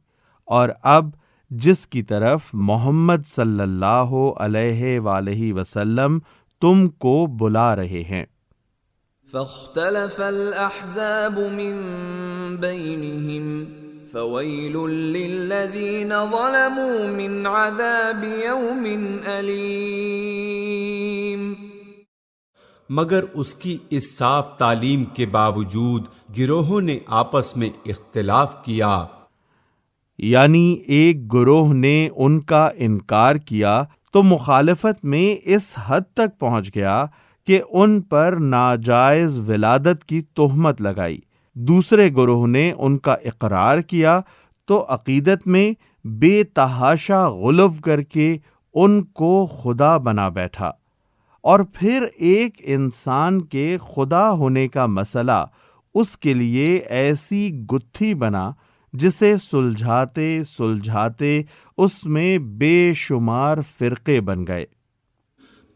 اور اب جس کی طرف محمد صلی اللہ علیہ وآلہ وسلم تم کو بلا رہے ہیں۔ فاختلف الأحزاب من بينهم فويل للذين ظلموا من عذاب يوم أليم۔ مگر اس کی اس صاف تعلیم کے باوجود گروہوں نے آپس میں اختلاف کیا، یعنی ایک گروہ نے ان کا انکار کیا تو مخالفت میں اس حد تک پہنچ گیا کہ ان پر ناجائز ولادت کی تہمت لگائی، دوسرے گروہ نے ان کا اقرار کیا تو عقیدت میں بے تحاشا غلو کر کے ان کو خدا بنا بیٹھا، اور پھر ایک انسان کے خدا ہونے کا مسئلہ اس کے لیے ایسی گتھی بنا جسے سلجھاتے سلجھاتے اس میں بے شمار فرقے بن گئے۔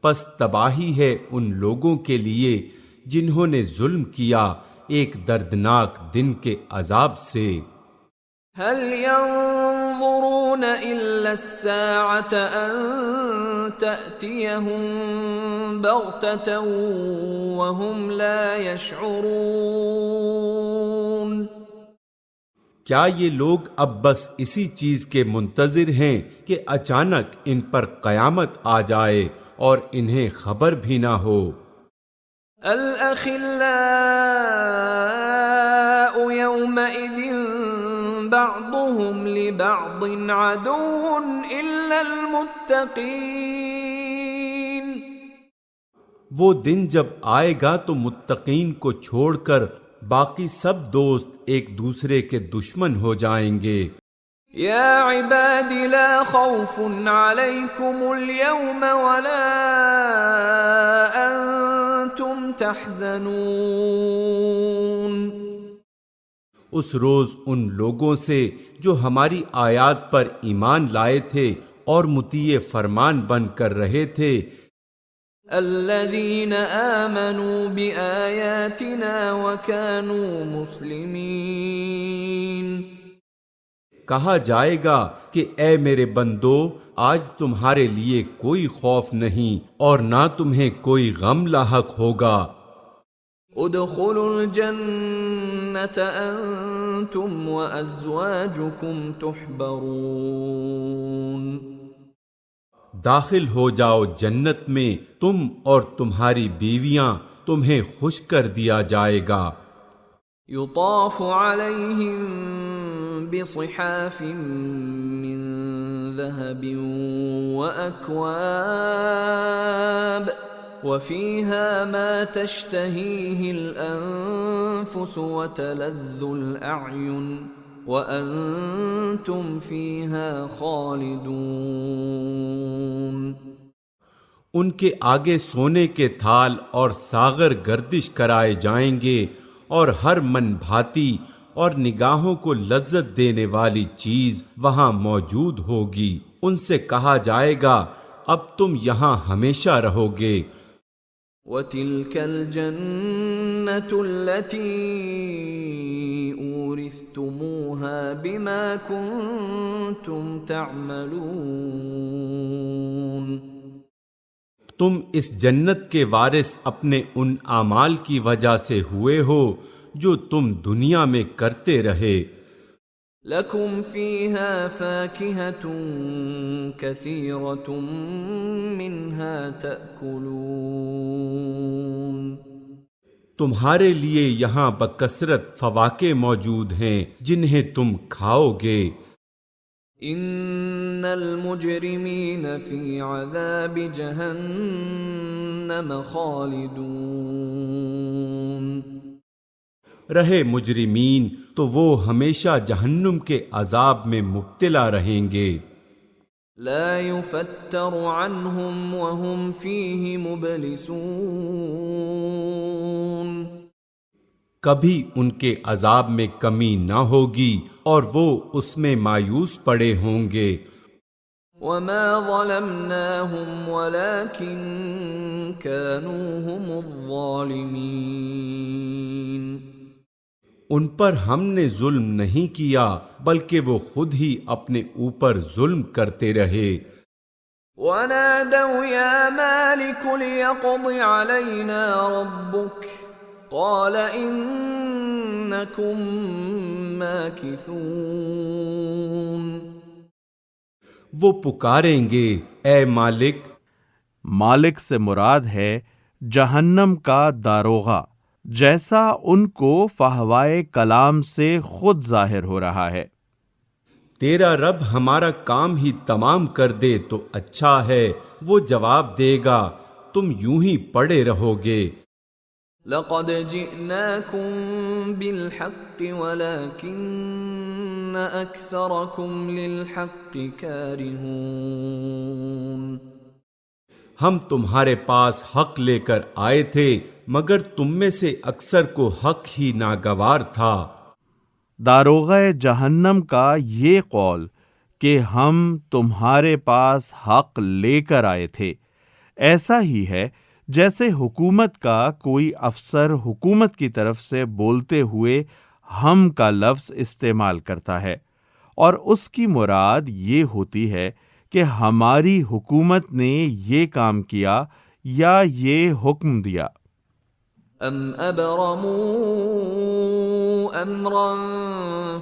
پس تباہی ہے ان لوگوں کے لیے جنہوں نے ظلم کیا ایک دردناک دن کے عذاب سے۔ هل ينظرون إلا الساعة أن تأتيهم بغتة وهم لا يشعرون۔ کیا یہ لوگ اب بس اسی چیز کے منتظر ہیں کہ اچانک ان پر قیامت آ جائے اور انہیں خبر بھی نہ ہو؟ الأخلاء يومئذ بعضهم لبعض عدو إلا المتقين. وہ دن جب آئے گا تو متقین کو چھوڑ کر باقی سب دوست ایک دوسرے کے دشمن ہو جائیں گے. يا عباد لا خوف عليكم اليوم ولا أنتم تحزنون. اس روز ان لوگوں سے جو ہماری آیات پر ایمان لائے تھے اور مطیع فرمان بن کر رہے تھے. الذين آمنوا بآياتنا وكانوا مسلمين. کہا جائے گا کہ اے میرے بندو، آج تمہارے لیے کوئی خوف نہیں اور نہ تمہیں کوئی غم لاحق ہوگا. ادخلوا الجنة أنتم وأزواجكم تحبرون. داخل ہو جاؤ جنت میں، تم اور تمہاری بیویاں، تمہیں خوش کر دیا جائے گا. يطاف عليهم بصحاف من ذهب وأكواب وفيها ما تشتهيه الأنفس وتلذ الأعين وأنتم فيها خالدون. ان کے آگے سونے کے تھال اور ساغر گردش کرائے جائیں گے اور ہر من بھاتی اور نگاہوں کو لذت دینے والی چیز وہاں موجود ہوگی. ان سے کہا جائے گا اب تم یہاں ہمیشہ رہو گے. وَتِلْكَ الْجَنَّةُ الَّتِي أُورِثْتُمُوهَا بِمَا كُنْتُمْ تَعْمَلُونَ. تم اس جنت کے وارث اپنے ان اعمال کی وجہ سے ہوئے ہو جو تم دنیا میں کرتے رہے. لَكُمْ فِيهَا فَاكِهَةٌ كَثِيرَةٌ مِّنْهَا تَأْكُلُونَ. تمہارے لیے یہاں بکثرت فواکہ موجود ہیں جنہیں تم کھاؤ گے. ان المجرمین فی عذاب جہنم خالدون. رہے مجرمین تو وہ ہمیشہ جہنم کے عذاب میں مبتلا رہیں گے. لا يفتر عنهم وهم فیہ مبلسون. کبھی ان کے عذاب میں کمی نہ ہوگی اور وہ اس میں مایوس پڑے ہوں گے. وما ظلمناهم ولكن كانوا هم الظالمين. ان پر ہم نے ظلم نہیں کیا بلکہ وہ خود ہی اپنے اوپر ظلم کرتے رہے. ونادوا يا مالك ليقض علينا ربك قال انکم ماکثون. وہ پکاریں گے اے مالک. مالک سے مراد ہے جہنم کا داروغہ، جیسا ان کو فحوائے کلام سے خود ظاہر ہو رہا ہے. تیرا رب ہمارا کام ہی تمام کر دے تو اچھا ہے. وہ جواب دے گا تم یوں ہی پڑے رہو گے. لقد جئناكم بالحق ولكن أكثركم للحق كارهون. ہم تمہارے پاس حق لے کر آئے تھے مگر تم میں سے اکثر کو حق ہی ناگوار تھا. داروغہ جہنم کا یہ قول کہ ہم تمہارے پاس حق لے کر آئے تھے، ایسا ہی ہے جیسے حکومت کا کوئی افسر حکومت کی طرف سے بولتے ہوئے ہم کا لفظ استعمال کرتا ہے، اور اس کی مراد یہ ہوتی ہے کہ ہماری حکومت نے یہ کام کیا یا یہ حکم دیا. ام ابرموا امرا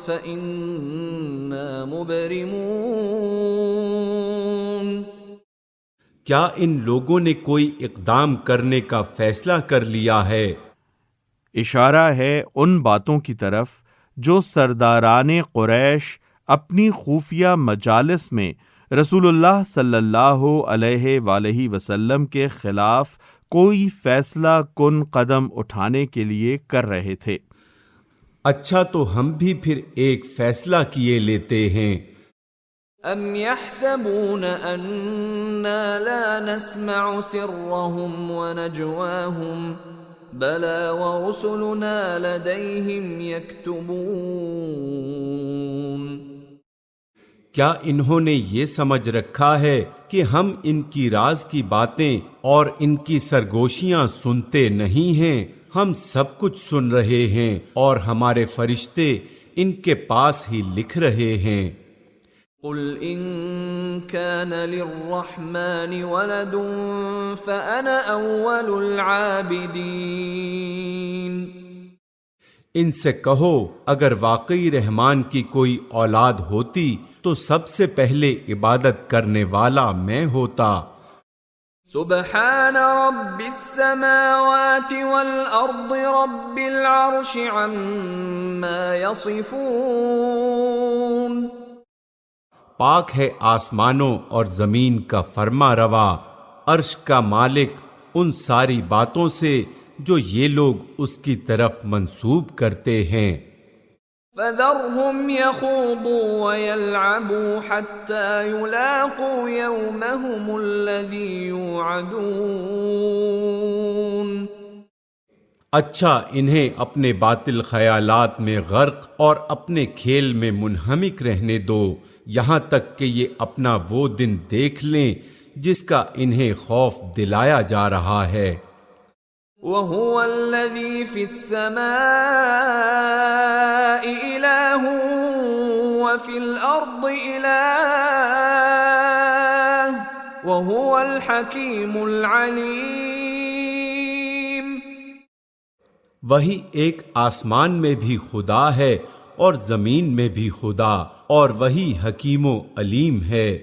فإنا مبرمون. کیا ان لوگوں نے کوئی اقدام کرنے کا فیصلہ کر لیا ہے؟ اشارہ ہے ان باتوں کی طرف جو سرداران قریش اپنی خفیہ مجالس میں رسول اللہ صلی اللہ علیہ وآلہ وسلم کے خلاف کوئی فیصلہ کن قدم اٹھانے کے لیے کر رہے تھے۔ اچھا تو ہم بھی پھر ایک فیصلہ کیے لیتے ہیں۔ ام يحسبون اننا لا نسمع سرهم ونجواهم بلى ورسلنا لديهم يكتبون۔ کیا انہوں نے یہ سمجھ رکھا ہے کہ ہم ان کی راز کی باتیں اور ان کی سرگوشیاں سنتے نہیں ہیں؟ ہم سب کچھ سن رہے ہیں اور ہمارے فرشتے ان کے پاس ہی لکھ رہے ہیں۔ قل ان كان للرحمن ولد فانا اول العابدین۔ ان سے کہو اگر واقعی رحمان کی کوئی اولاد ہوتی تو سب سے پہلے عبادت کرنے والا میں ہوتا۔ سبحان رب السماوات والارض رب العرش عما يصفون۔ پاک ہے آسمانوں اور زمین کا فرما روا، عرش کا مالک ان ساری باتوں سے جو یہ لوگ اس کی طرف منسوب کرتے ہیں۔ فذرهم يخوضوا ويلعبوا حتى يلاقوا يومهم الذي يوعدون۔ اچھا انہیں اپنے باطل خیالات میں غرق اور اپنے کھیل میں منہمک رہنے دو یہاں تک کہ یہ اپنا وہ دن دیکھ لیں جس کا انہیں خوف دلایا جا رہا ہے۔ وَهُوَ الَّذِي فِي السَّمَاءِ إِلَٰهٌ وَفِي الْأَرْضِ إِلَٰهٌ وَهُوَ الْحَكِيمُ الْعَلِيمُ۔ وہی ایک آسمان میں بھی خدا ہے اور زمین میں بھی خدا، اور وہی حکیم و علیم ہے۔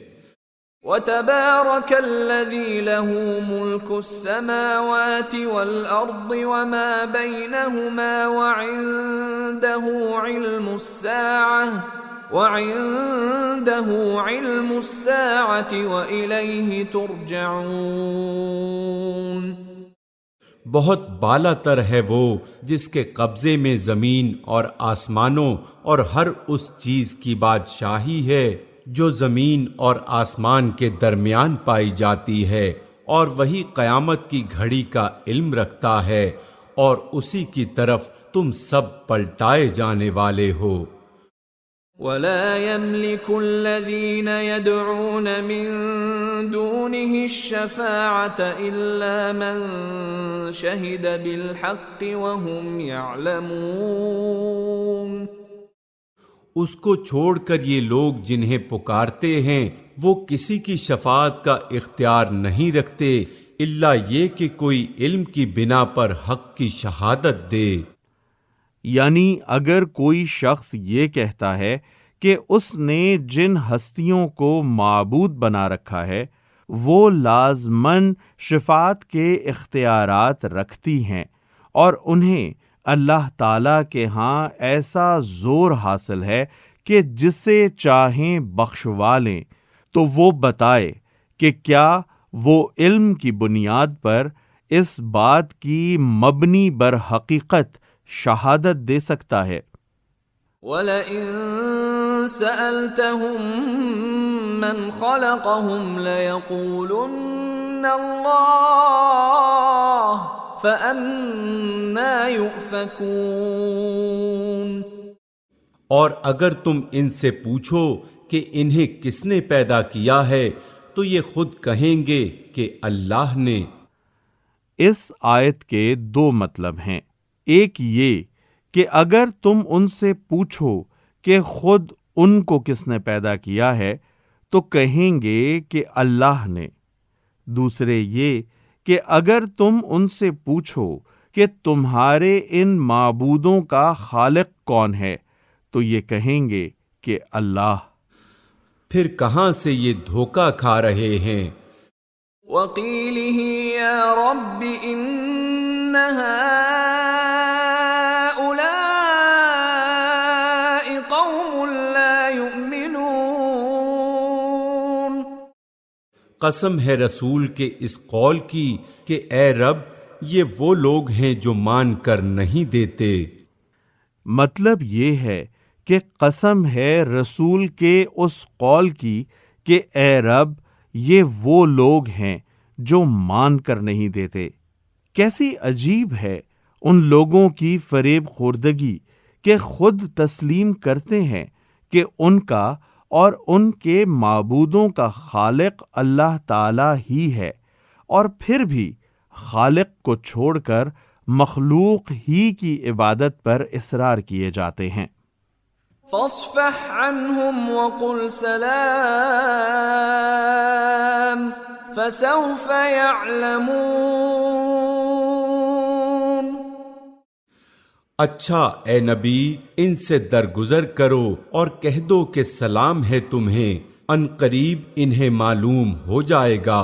وَتَبَارَكَ الَّذِي لَهُ مُلْكُ السَّمَاوَاتِ وَالْأَرْضِ وَمَا بَيْنَهُمَا وَعِندَهُ عِلْمُ السَّاعَةِ وَإِلَيْهِ تُرْجَعُونَ۔ بہت بالا تر ہے وہ جس کے قبضے میں زمین اور آسمانوں اور ہر اس چیز کی بادشاہی ہے جو زمین اور آسمان کے درمیان پائی جاتی ہے، اور وہی قیامت کی گھڑی کا علم رکھتا ہے، اور اسی کی طرف تم سب پلٹائے جانے والے ہو۔ وَلَا يَمْلِكُ الَّذِينَ يَدْعُونَ مِن دُونِهِ الشَّفَاعَةَ إِلَّا مَن شَهِدَ بِالْحَقِّ وَهُمْ يَعْلَمُونَ۔ اس کو چھوڑ کر یہ لوگ جنہیں پکارتے ہیں وہ کسی کی شفاعت کا اختیار نہیں رکھتے الا یہ کہ کوئی علم کی بنا پر حق کی شہادت دے۔ یعنی اگر کوئی شخص یہ کہتا ہے کہ اس نے جن ہستیوں کو معبود بنا رکھا ہے وہ لازماً شفاعت کے اختیارات رکھتی ہیں اور انہیں اللہ تعالیٰ کے ہاں ایسا زور حاصل ہے کہ جسے چاہیں بخشوا لیں، تو وہ بتائے کہ کیا وہ علم کی بنیاد پر اس بات کی مبنی بر حقیقت شہادت دے سکتا ہے۔ وَلَئِن سَأَلْتَهُم مَّنْ خَلَقَهُمْ لَيَقُولُنَّ اللَّهُ فَأَنَّىٰ يُؤْفَكُونَ۔ اور اگر تم ان سے پوچھو کہ انہیں کس نے پیدا کیا ہے تو یہ خود کہیں گے کہ اللہ نے۔ اس آیت کے دو مطلب ہیں۔ ایک یہ کہ اگر تم ان سے پوچھو کہ خود ان کو کس نے پیدا کیا ہے تو کہیں گے کہ اللہ نے۔ دوسرے یہ کہ اگر تم ان سے پوچھو کہ تمہارے ان معبودوں کا خالق کون ہے تو یہ کہیں گے کہ اللہ۔ پھر کہاں سے یہ دھوکہ کھا رہے ہیں؟ وقيله يا رب إن هؤلاء قوم لا يؤمنون. قسم ہے رسول کے اس قول کی کہ اے رب یہ وہ لوگ ہیں جو مان کر نہیں دیتے. مطلب یہ ہے کہ قسم ہے رسول کے اس قول کی کہ اے رب یہ وہ لوگ ہیں جو مان کر نہیں دیتے. کیسی عجیب ہے ان لوگوں کی فریب خوردگی کہ خود تسلیم کرتے ہیں کہ ان کا اور ان کے معبودوں کا خالق اللہ تعالی ہی ہے، اور پھر بھی خالق کو چھوڑ کر مخلوق ہی کی عبادت پر اصرار کیے جاتے ہیں. فاصفح عنهم وقل سلام فسوف يعلمون. اچھا اے نبی ان سے درگزر کرو اور کہہ دو کہ سلام ہے تمہیں، ان قریب انہیں معلوم ہو جائے گا.